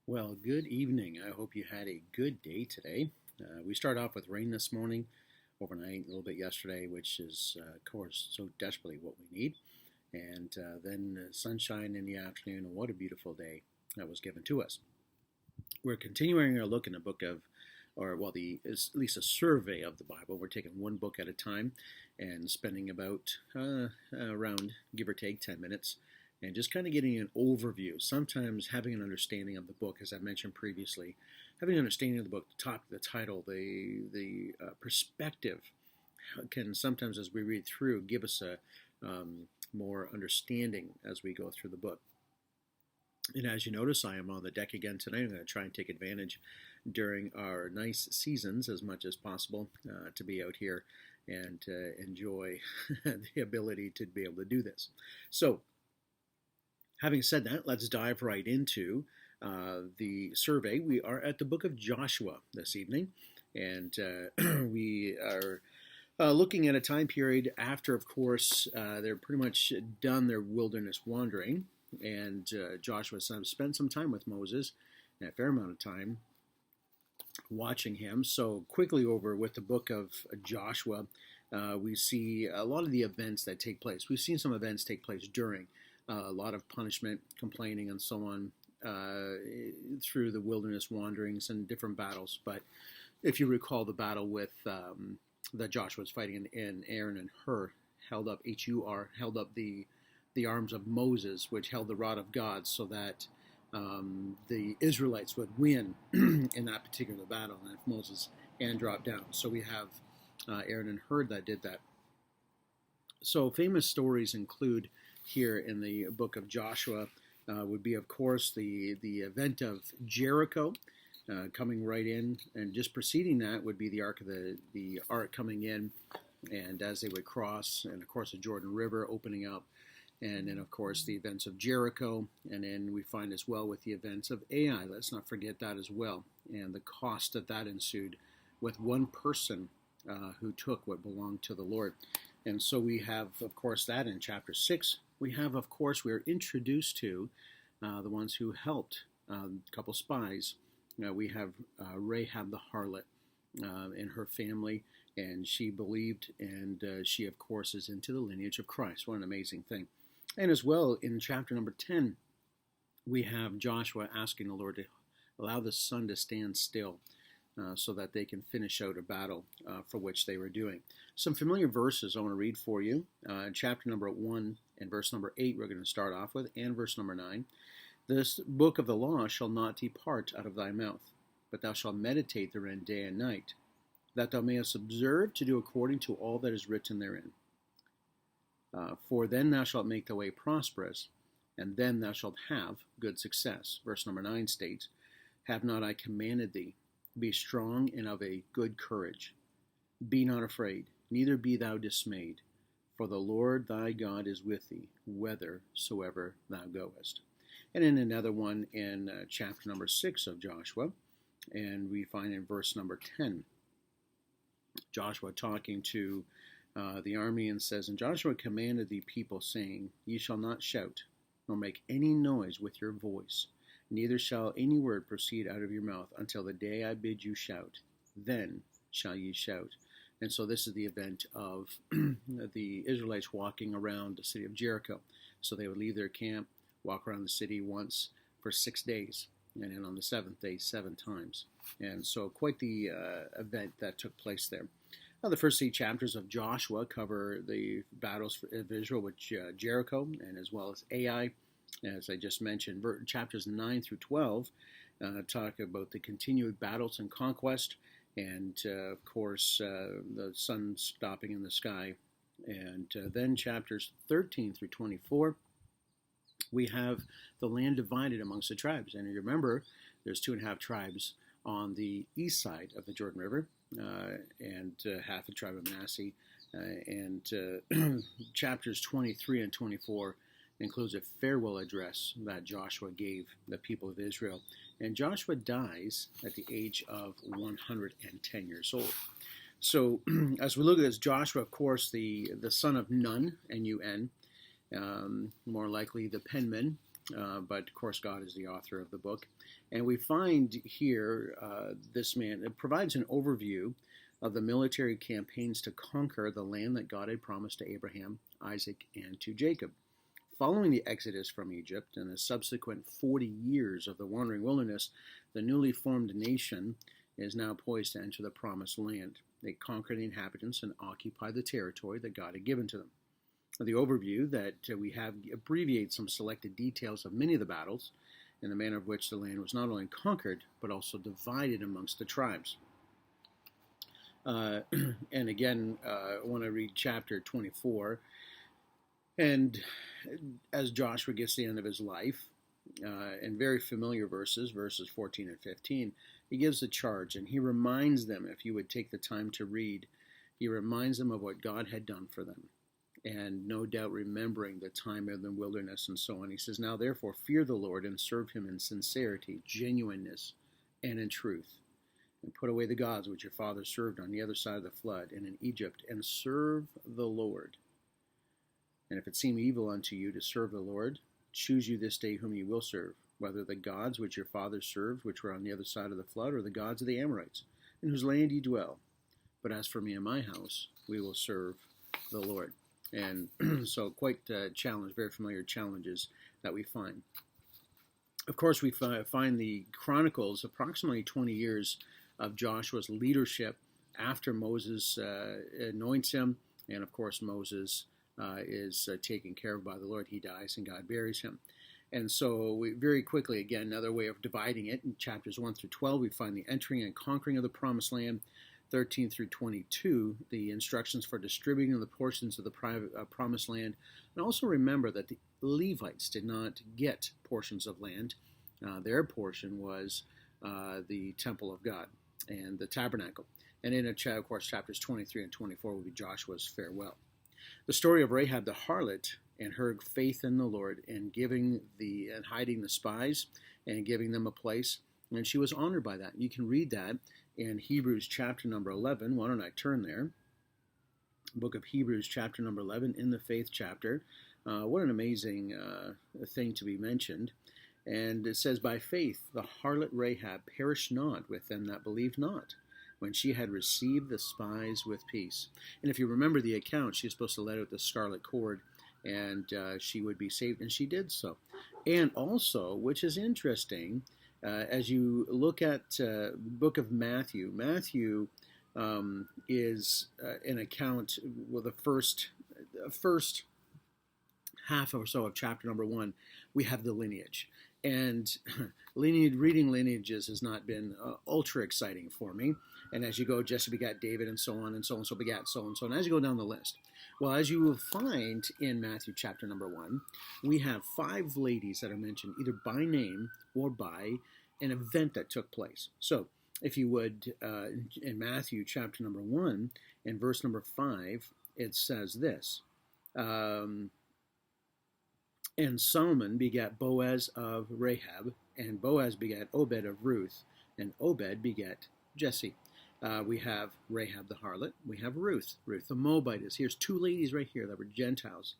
Well, good evening. I hope you had a good day today. We start off with rain this morning, overnight, a little bit yesterday, which is, of course, so desperately what we need. And then sunshine in the afternoon, and what a beautiful day that was given to us. We're continuing our look in the book of, or well, at least a survey of the Bible. We're taking one book at a time and spending about around, give or take, 10 minutes and just kind of getting an overview. Sometimes having an understanding of the book, as I mentioned previously, having an understanding of the book, the title, the perspective can sometimes, as we read through, give us a more understanding as we go through the book. And as you notice, I am on the deck again tonight. I'm going to try and take advantage during our nice seasons as much as possible to be out here and enjoy the ability to be able to do this. So, having said that, let's dive right into the survey. We are at the book of Joshua this evening, and we are looking at a time period after, of course, they're pretty much done their wilderness wandering, and Joshua spent some time with Moses, a fair amount of time watching him. So quickly over with the book of Joshua, we see a lot of the events that take place. We've seen some events take place during a lot of punishment, complaining, and so on through the wilderness wanderings and different battles. But if you recall the battle with that Joshua was fighting, and Aaron and Hur held up Hur held up the arms of Moses, which held the rod of God, so that the Israelites would win in that particular battle. And if Moses' hand dropped down, so we have Aaron and Hur that did that. So famous stories include here in the book of Joshua would be, of course, the event of Jericho coming right in, and just preceding that would be the ark coming in, and as they would cross, and of course the Jordan River opening up, and then of course the events of Jericho, and then we find as well with the events of Ai. Let's not forget that as well, and the cost that ensued with one person who took what belonged to the Lord. And so we have, of course, that in chapter 6. We have, of course, we're introduced to the ones who helped a couple spies. We have Rahab the harlot and her family, and she believed, and she, of course, is into the lineage of Christ. What an amazing thing. And as well, in chapter number 10, we have Joshua asking the Lord to allow the sun to stand still so that they can finish out a battle for which they were doing. Some familiar verses I want to read for you. Chapter number 1 and verse number 8 we're going to start off with, and verse number 9. This book of the law shall not depart out of thy mouth, but thou shalt meditate therein day and night, that thou mayest observe to do according to all that is written therein. For then thou shalt make thy way prosperous, and then thou shalt have good success. Verse number 9 states, have not I commanded thee? Be strong and of a good courage. Be not afraid, neither be thou dismayed, for the Lord thy God is with thee, whithersoever thou goest. And in another one in chapter number 6 of Joshua, and we find in verse number 10, Joshua talking to the army, and says, and Joshua commanded the people, saying, ye shall not shout, nor make any noise with your voice, neither shall any word proceed out of your mouth until the day I bid you shout. Then shall ye shout. And so this is the event of the Israelites walking around the city of Jericho. So they would leave their camp, walk around the city once for 6 days, and then on the seventh day, 7 times. And so quite the event that took place there. Now, the first 3 chapters of Joshua cover the battles of Israel with Jericho, and as well as Ai. As I just mentioned, chapters 9 through 12 talk about the continued battles and conquest, and of course the sun stopping in the sky. And then chapters 13 through 24, we have the land divided amongst the tribes. And you remember, there's 2.5 tribes on the east side of the Jordan River, and half the tribe of Manasseh. And chapters 23 and 24 includes a farewell address that Joshua gave the people of Israel. And Joshua dies at the age of 110 years old. So as we look at this, Joshua, of course, the son of Nun, N-U-N, more likely the penman but of course God is the author of the book. And we find here this man, it provides an overview of the military campaigns to conquer the land that God had promised to Abraham, Isaac, and to Jacob. Following the exodus from Egypt and the subsequent 40 years of the wandering wilderness, the newly formed nation is now poised to enter the promised land. They conquer the inhabitants and occupy the territory that God had given to them. The overview that we have abbreviates some selected details of many of the battles in the manner of which the land was not only conquered, but also divided amongst the tribes. And again, I want to read chapter 24. And as Joshua gets to the end of his life, in very familiar verses 14 and 15, he gives a charge, and he reminds them, if you would take the time to read, he reminds them of what God had done for them, and no doubt remembering the time in the wilderness and so on. He says, "Now therefore fear the Lord and serve him in sincerity, genuineness, and in truth, and put away the gods which your fathers served on the other side of the flood and in Egypt, and serve the Lord. And if it seem evil unto you to serve the Lord, choose you this day whom you will serve, whether the gods which your fathers served, which were on the other side of the flood, or the gods of the Amorites, in whose land ye dwell. But as for me and my house, we will serve the Lord." And so quite challenge, very familiar challenges that we find. Of course, we find the Chronicles, approximately 20 years of Joshua's leadership after Moses anoints him. And of course, Moses is taken care of by the Lord. He dies and God buries him. And so we very quickly, again, another way of dividing it, in chapters 1 through 12, we find the entering and conquering of the promised land. 13 through 22, the instructions for distributing the portions of the promised land. And also remember that the Levites did not get portions of land. Their portion was the temple of God and the tabernacle. And in, of course, chapters 23 and 24 will be Joshua's farewell. The story of Rahab the harlot and her faith in the Lord and hiding the spies and giving them a place. And she was honored by that. You can read that in Hebrews chapter number 11. Why don't I turn there? Book of Hebrews chapter number 11 in the faith chapter. What an amazing thing to be mentioned. And it says, "By faith the harlot Rahab perished not with them that believed not, when she had received the spies with peace." And if you remember the account, she was supposed to let out the scarlet cord, and she would be saved, and she did so. And also, which is interesting, as you look at book of Matthew, Matthew is an account with the first half or so of chapter number 1. We have the lineage. And reading lineages has not been ultra exciting for me. And as you go, Jesse begat David, and so on, and so on, so begat so and so. And as you go down the list, well, as you will find in Matthew chapter number 1, we have 5 ladies that are mentioned either by name or by an event that took place. So, if you would, in Matthew chapter number 1, in verse number 5, it says this, and Solomon begat Boaz of Rahab, and Boaz begat Obed of Ruth, and Obed begat Jesse. We have Rahab the harlot. We have Ruth the Moabitess. Here's 2 ladies right here that were Gentiles,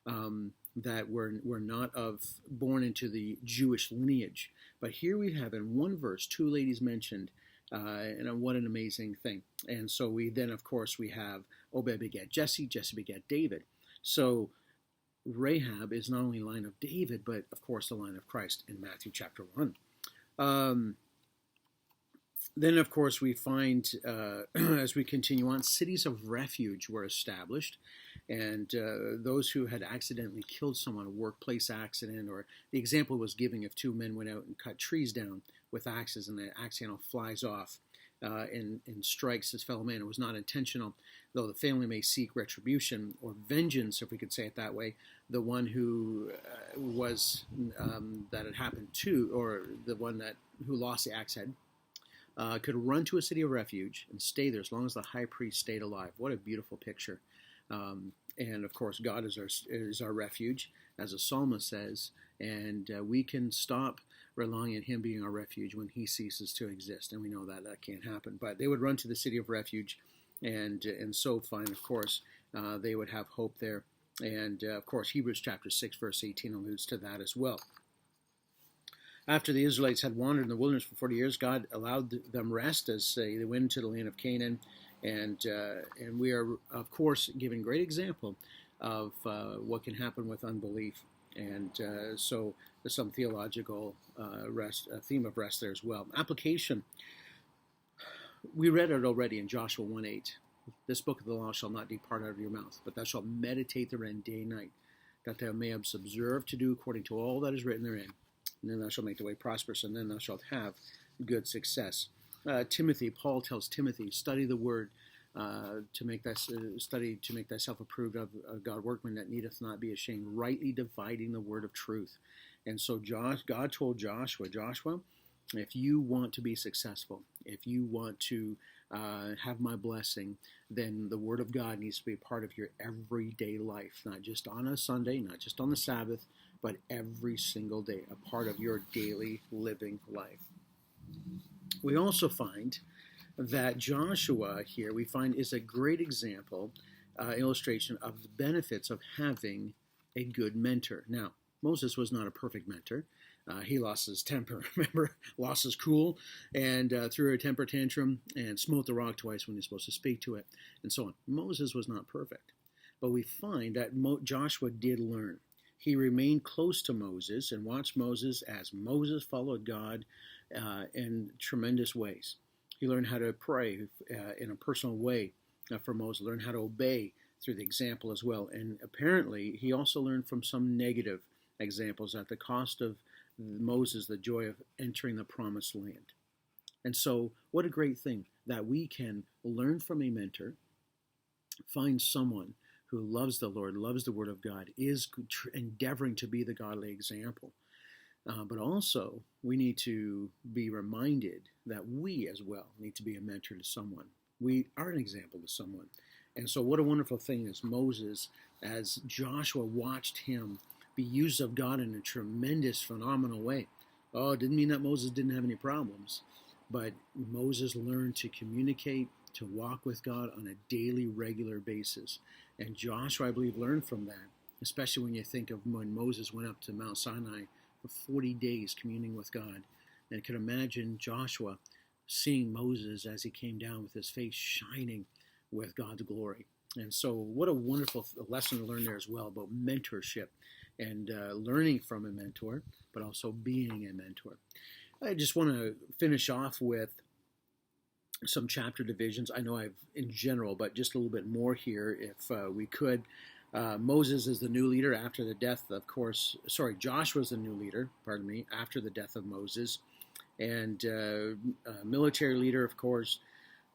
that were not born into the Jewish lineage. But here we have in one verse 2 ladies mentioned, and what an amazing thing. And so we then, of course, we have Obed begat Jesse, Jesse begat David. So Rahab is not only a line of David, but of course the line of Christ in Matthew chapter 1. Then, of course, we find, as we continue on, cities of refuge were established. And those who had accidentally killed someone, a workplace accident, or the example was giving if 2 men went out and cut trees down with axes and the axe handle flies off and strikes his fellow man. It was not intentional, though the family may seek retribution or vengeance, if we could say it that way. The one who that had happened to, or the one who lost the axe head, could run to a city of refuge and stay there as long as the high priest stayed alive. What a beautiful picture. And of course, God is our refuge, as the psalmist says, and we can stop relying on him being our refuge when he ceases to exist. And we know that can't happen. But they would run to the city of refuge and so find, of course, they would have hope there. And of course, Hebrews chapter 6, verse 18 alludes to that as well. After the Israelites had wandered in the wilderness for 40 years, God allowed them rest as they went into the land of Canaan. And we are, of course, giving great example of what can happen with unbelief. And so there's some theological theme of rest there as well. Application. We read it already in Joshua 1:8. This book of the law shall not depart out of your mouth, but thou shalt meditate therein day and night, that thou mayest observe to do according to all that is written therein. And then thou shalt make the way prosperous, and then thou shalt have good success. Paul tells Timothy, study the word to make thyself approved of God, workman that needeth not be ashamed, rightly dividing the word of truth. And so God told Joshua, if you want to be successful, if you want to have my blessing, then the Word of God needs to be a part of your everyday life, not just on a Sunday, not just on the Sabbath, but every single day, a part of your daily living life. We also find that Joshua here, is a great example, illustration of the benefits of having a good mentor. Now, Moses was not a perfect mentor. He lost his temper, remember? Lost his cool and threw a temper tantrum and smote the rock twice when he's supposed to speak to it, and so on. Moses was not perfect. But we find that Joshua did learn. He remained close to Moses and watched Moses as Moses followed God in tremendous ways. He learned how to pray in a personal way for Moses, learned how to obey through the example as well. And apparently, he also learned from some negative examples at the cost of Moses the joy of entering the promised land. And so what a great thing that we can learn from a mentor, find someone who loves the Lord, loves the Word of God, is endeavoring to be the godly example. But also we need to be reminded that we as well need to be a mentor to someone. We are an example to someone. And so what a wonderful thing is Moses, as Joshua watched him be used of God in a tremendous, phenomenal way. Oh, it didn't mean that Moses didn't have any problems, but Moses learned to communicate, to walk with God on a daily, regular basis. And Joshua, I believe, learned from that, especially when you think of when Moses went up to Mount Sinai for 40 days communing with God. And I can imagine Joshua seeing Moses as he came down with his face shining with God's glory. And so what a wonderful lesson to learn there as well about mentorship and learning from a mentor, but also being a mentor. I just want to finish off with some chapter divisions. I know I've in general, but just a little bit more here if we could. Moses is the new leader after the death, Joshua's the new leader, after the death of Moses. And military leader, of course,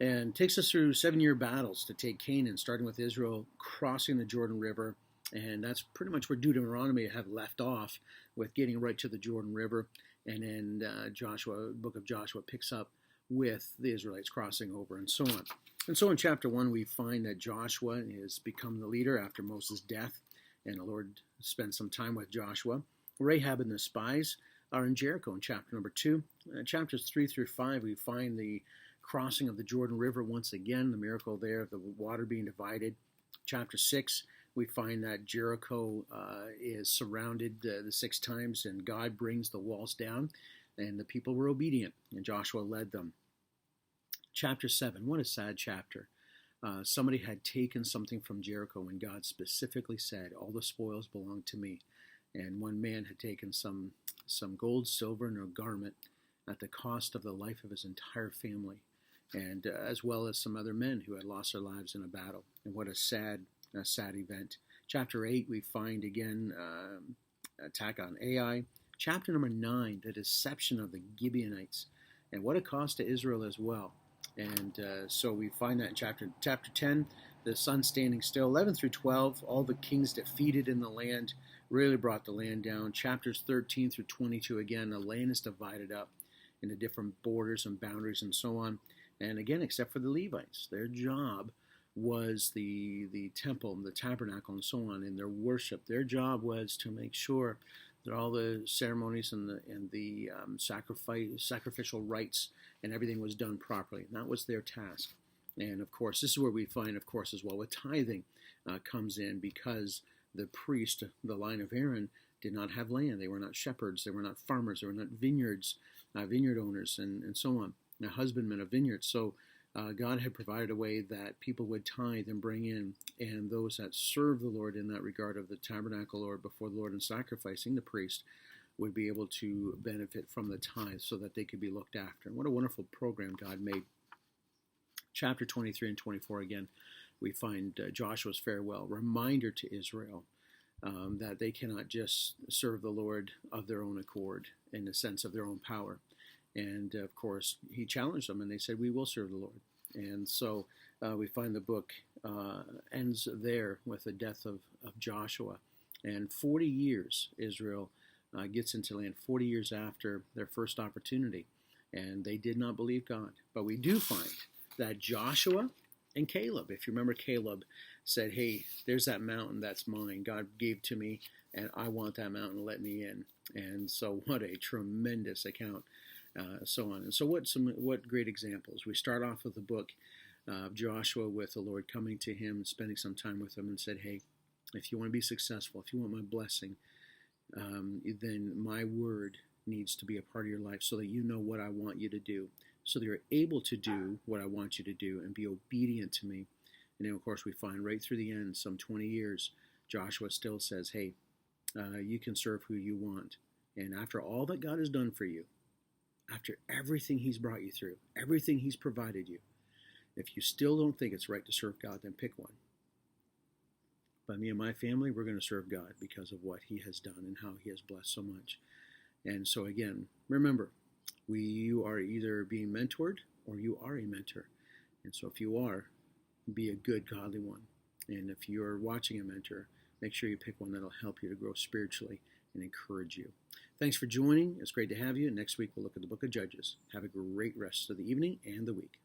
and takes us through 7-year battles to take Canaan, starting with Israel crossing the Jordan River. And that's pretty much where Deuteronomy have left off, with getting right to the Jordan River. And then book of Joshua picks up with the Israelites crossing over and so on. And so in chapter 1, we find that Joshua has become the leader after Moses' death, and the Lord spends some time with Joshua. Rahab and the spies are in Jericho in chapter number 2. Chapters 3 through 5, we find the crossing of the Jordan River once again, the miracle there of the water being divided. Chapter 6, we find that Jericho is surrounded the 6 times, and God brings the walls down, and the people were obedient, and Joshua led them. Chapter 7, what a sad chapter. Somebody had taken something from Jericho, and God specifically said, all the spoils belong to me. And one man had taken some gold, silver, and a garment at the cost of the life of his entire family, and as well as some other men who had lost their lives in a battle. And what a sad event. Chapter 8, we find again attack on Ai. Chapter number 9, the deception of the Gibeonites, and what it cost to Israel as well. And so we find that in chapter 10, the sun standing still. 11 through 12, all the kings defeated in the land, really brought the land down. Chapters 13 through 22, again, the land is divided up into different borders and boundaries and so on. And again, except for the Levites, their job was the temple and the tabernacle and so on, and their worship. Their job was to make sure that all the ceremonies and the sacrificial rites and everything was done properly. And that was their task. And of course, this is where we find, of course, as well, with tithing comes in, because the priest, the line of Aaron, did not have land. They were not shepherds. They were not farmers. They were not vineyard owners, and so on, husbandmen of vineyards. So God had provided a way that people would tithe and bring in, and those that serve the Lord in that regard of the tabernacle or before the Lord and sacrificing, the priest, would be able to benefit from the tithe so that they could be looked after. And what a wonderful program God made. Chapter 23 and 24 again, we find Joshua's farewell, reminder to Israel that they cannot just serve the Lord of their own accord in the sense of their own power. And of course, he challenged them, and they said, "We will serve the Lord." And so we find the book ends there with the death of Joshua. And 40 years, Israel gets into land, 40 years after their first opportunity. And they did not believe God. But we do find that Joshua and Caleb, if you remember, Caleb said, "Hey, there's that mountain that's mine. God gave to me, and I want that mountain. Let me in." And so what a tremendous account. So on. And so what great examples. We start off with the book of Joshua with the Lord coming to him, spending some time with him, and said, "Hey, if you want to be successful, if you want my blessing, then my word needs to be a part of your life so that you know what I want you to do, so that you're able to do what I want you to do and be obedient to me." And then, of course, we find right through the end, some 20 years, Joshua still says, "Hey, you can serve who you want." And after all that God has done for you, after everything he's brought you through, everything he's provided you, if you still don't think it's right to serve God, then pick one. But me and my family, we're going to serve God because of what he has done and how he has blessed so much. And so again, remember, you are either being mentored or you are a mentor. And so if you are, be a good, godly one. And if you're watching a mentor, make sure you pick one that'll help you to grow spiritually and encourage you. Thanks for joining. It's great to have you. Next week, we'll look at the book of Judges. Have a great rest of the evening and the week.